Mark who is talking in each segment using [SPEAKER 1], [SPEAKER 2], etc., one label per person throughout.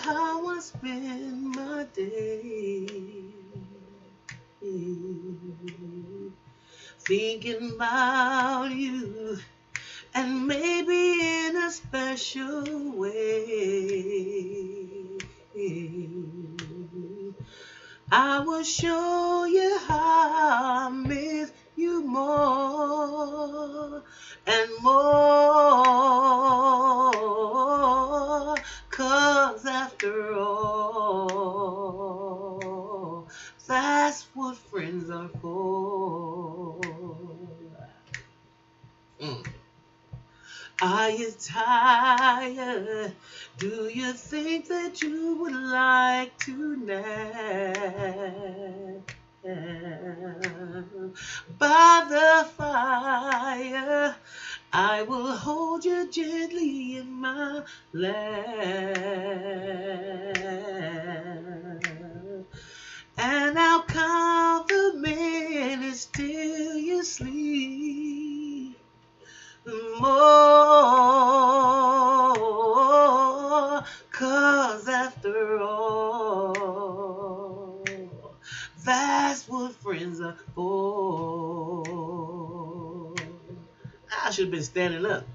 [SPEAKER 1] how I spend my day. Thinking about you, and maybe in a special way, I will show you how I miss you more and more. 'Cause after all, that's what friends are for. Are you tired? Do you think that you would like to nap by the fire? I will hold you gently in my lap, and I'll count the minutes till you sleep. More, 'cause after all, that's what friends are for. I should have been standing up.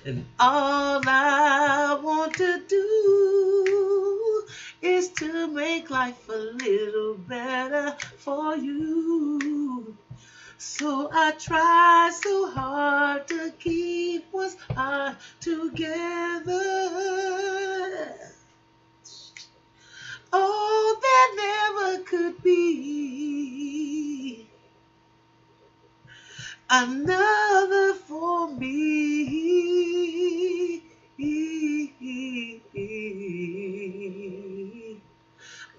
[SPEAKER 1] And all I want to do is to make life a little better for you. So I try so hard to keep us heart together. Oh, there never could be another for me.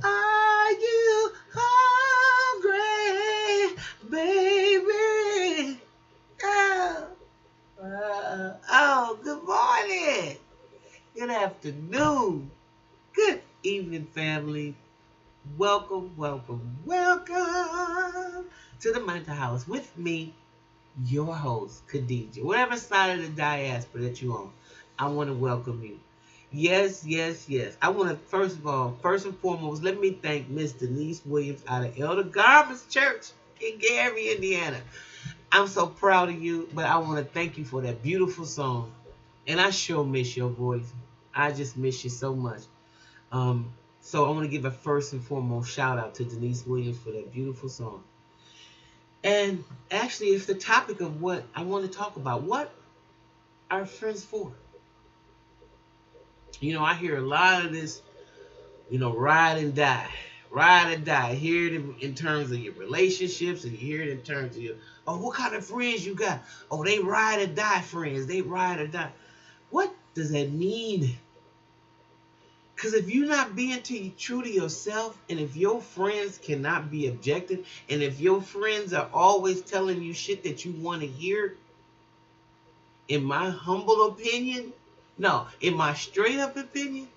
[SPEAKER 1] Are you hungry, baby? Oh, good morning. Good afternoon. Good evening, family. Welcome, welcome, welcome to the Mental House with me, your host, Khadija. Whatever side of the diaspora that you're on, I want to welcome you. Yes, yes, yes. I want to, first of all, first and foremost, let me thank Miss Denise Williams out of Elder Garments Church in Gary, Indiana. I'm so proud of you, but I want to thank you for that beautiful song. And I sure miss your voice. I just miss you so much. So I want to give a first and foremost shout out to Denise Williams for that beautiful song. And actually, it's the topic of what I want to talk about. What are friends for? You know, I hear a lot of this, ride and die. Ride and die. I hear it in terms of your relationships, and you hear it in terms of what kind of friends you got? Oh, they ride or die friends. They ride or die. What does that mean? Because if you're not being true to yourself, and if your friends cannot be objective, and if your friends are always telling you shit that you want to hear, in my humble opinion, no, in my straight up opinion,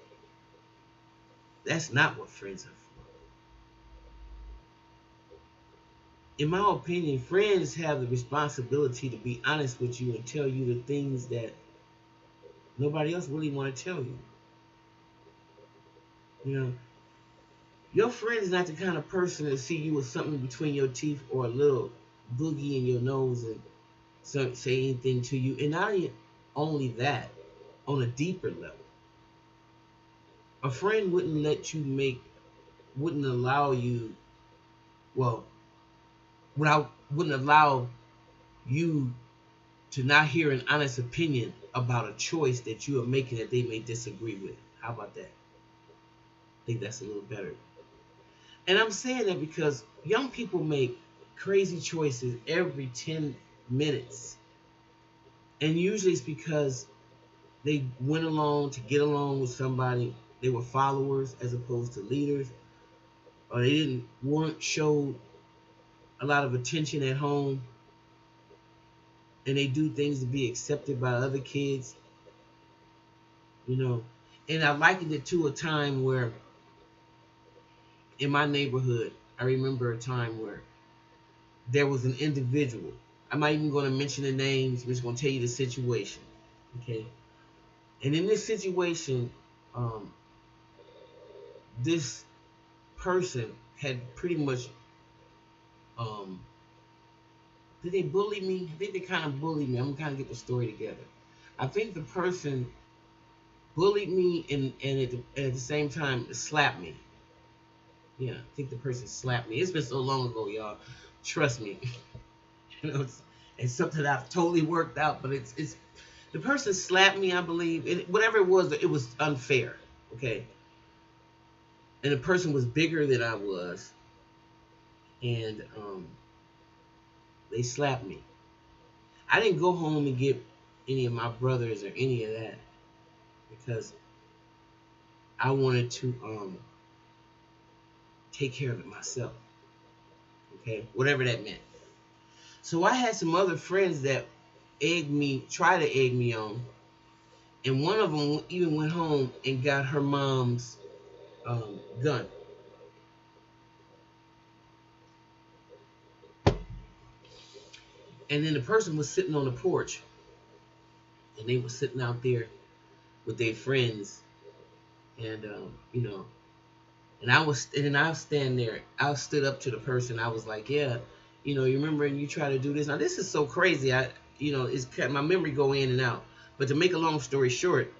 [SPEAKER 1] that's not what friends are for. In my opinion, friends have the responsibility to be honest with you and tell you the things that nobody else really want to tell you. You know, your friend is not the kind of person to see you with something between your teeth or a little boogie in your nose and say anything to you. And not only that, on a deeper level, a friend wouldn't allow you, wouldn't allow you to not hear an honest opinion about a choice that you are making that they may disagree with. How about that? I think that's a little better. And I'm saying that because young people make crazy choices every 10 minutes. And usually it's because they went along to get along with somebody. They were followers as opposed to leaders. Or they weren't showed a lot of attention at home. And they do things to be accepted by other kids. And I likened it to a time where in my neighborhood, I remember a time where there was an individual. I'm not even going to mention the names. I'm just going to tell you the situation. Okay. And in this situation, this person had pretty much, did they bully me? I think they kind of bullied me. I'm gonna kind of get the story together. I think the person bullied me and at the same time slapped me. Yeah, I think the person slapped me. It's been so long ago, y'all. Trust me. It's something that I've totally worked out, but it's the person slapped me, I believe. Whatever it was unfair. Okay. And the person was bigger than I was. And they slapped me. I didn't go home and get any of my brothers or any of that because I wanted to take care of it myself. Okay, whatever that meant. So I had some other friends that tried to egg me on, and one of them even went home and got her mom's gun. And then the person was sitting on the porch, and they were sitting out there with their friends, and and I stand there. I stood up to the person. I was like, yeah, you remember, and you try to do this. Now this is so crazy. It's my memory go in and out. But to make a long story short,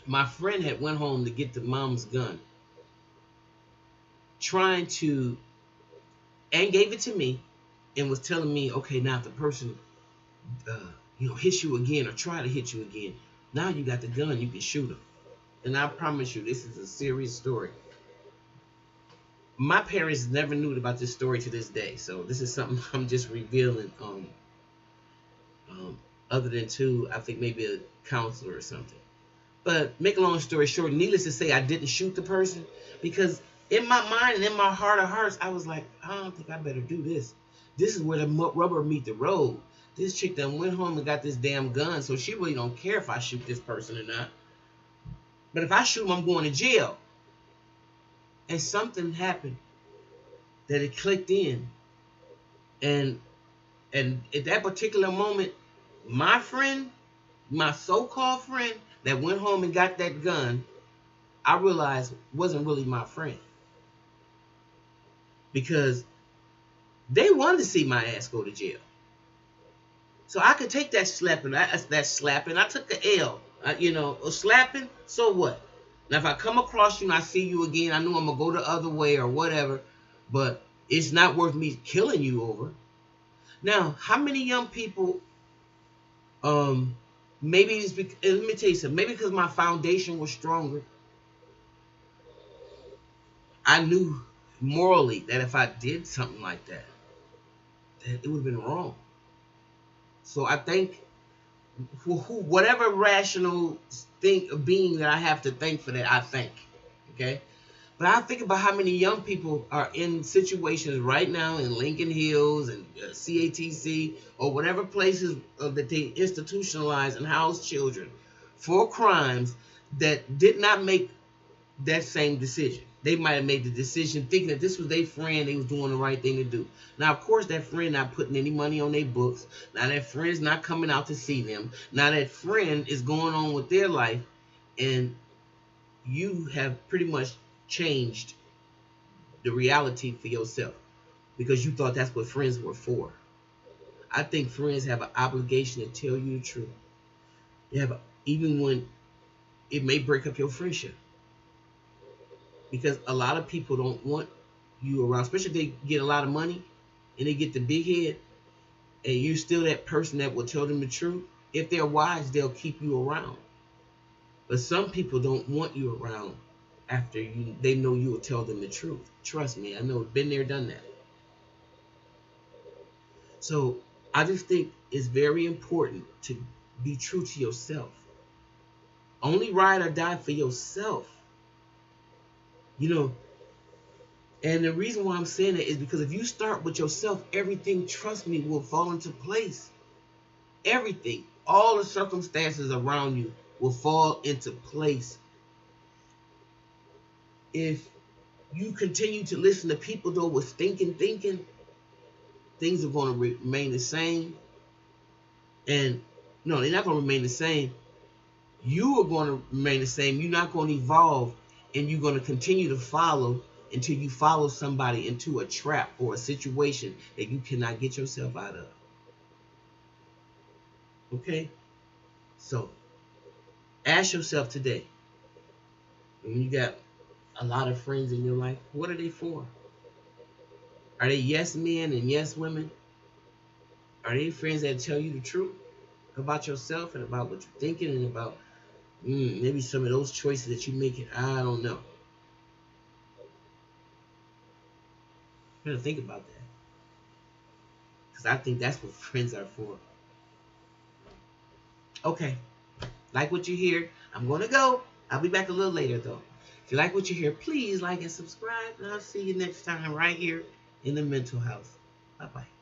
[SPEAKER 1] my friend had went home to get the mom's gun, and gave it to me, and was telling me, okay, now if the person, hits you again or try to hit you again, now you got the gun, you can shoot them. And I promise you, this is a serious story. My parents never knew about this story to this day, so this is something I'm just revealing. Other than to, I think maybe a counselor or something. But make a long story short, needless to say, I didn't shoot the person because in my mind and in my heart of hearts, I was like, I don't think I better do this. This is where the rubber meet the road. This chick done went home and got this damn gun, so she really don't care if I shoot this person or not. But if I shoot him, I'm going to jail. And something happened that it clicked in. And at that particular moment, my friend, my so-called friend that went home and got that gun, I realized wasn't really my friend. Because they wanted to see my ass go to jail. So I could take that slapping. I took the L. Slapping, so what? Now, if I come across you and I see you again, I know I'm going to go the other way or whatever, but it's not worth me killing you over. Now, how many young people, maybe it's because, let me tell you something, maybe because my foundation was stronger, I knew morally that if I did something like that it would have been wrong. So I think whatever rational being that I have to thank for that, I thank. Okay? But I think about how many young people are in situations right now in Lincoln Hills and CATC or whatever places that they institutionalize and house children for crimes that did not make that same decision. They might have made the decision thinking that this was their friend, they was doing the right thing to do. Now, of course, that friend not putting any money on their books. Now, that friend's not coming out to see them. Now, that friend is going on with their life, and you have pretty much changed the reality for yourself because you thought that's what friends were for. I think friends have an obligation to tell you the truth. Even when it may break up your friendship. Because a lot of people don't want you around, especially if they get a lot of money and they get the big head, and you're still that person that will tell them the truth. If they're wise, they'll keep you around. But some people don't want you around after they know you will tell them the truth. Trust me, I know, been there, done that. So I just think it's very important to be true to yourself. Only ride or die for yourself. And the reason why I'm saying that is because if you start with yourself, everything, trust me, will fall into place. Everything, all the circumstances around you will fall into place. If you continue to listen to people, though, with thinking, things are going to remain the same. And no, they're not going to remain the same. You are going to remain the same. You're not going to evolve. And you're going to continue to follow until you follow somebody into a trap or a situation that you cannot get yourself out of. Okay? So ask yourself today, when you got a lot of friends in your life, what are they for? Are they yes men and yes women? Are they friends that tell you the truth about yourself and about what you're thinking and about maybe some of those choices that you make? I don't know. You gotta think about that. Because I think that's what friends are for. Okay. Like what you hear, I'm going to go. I'll be back a little later, though. If you like what you hear, please like and subscribe. And I'll see you next time right here in the Mental House. Bye-bye.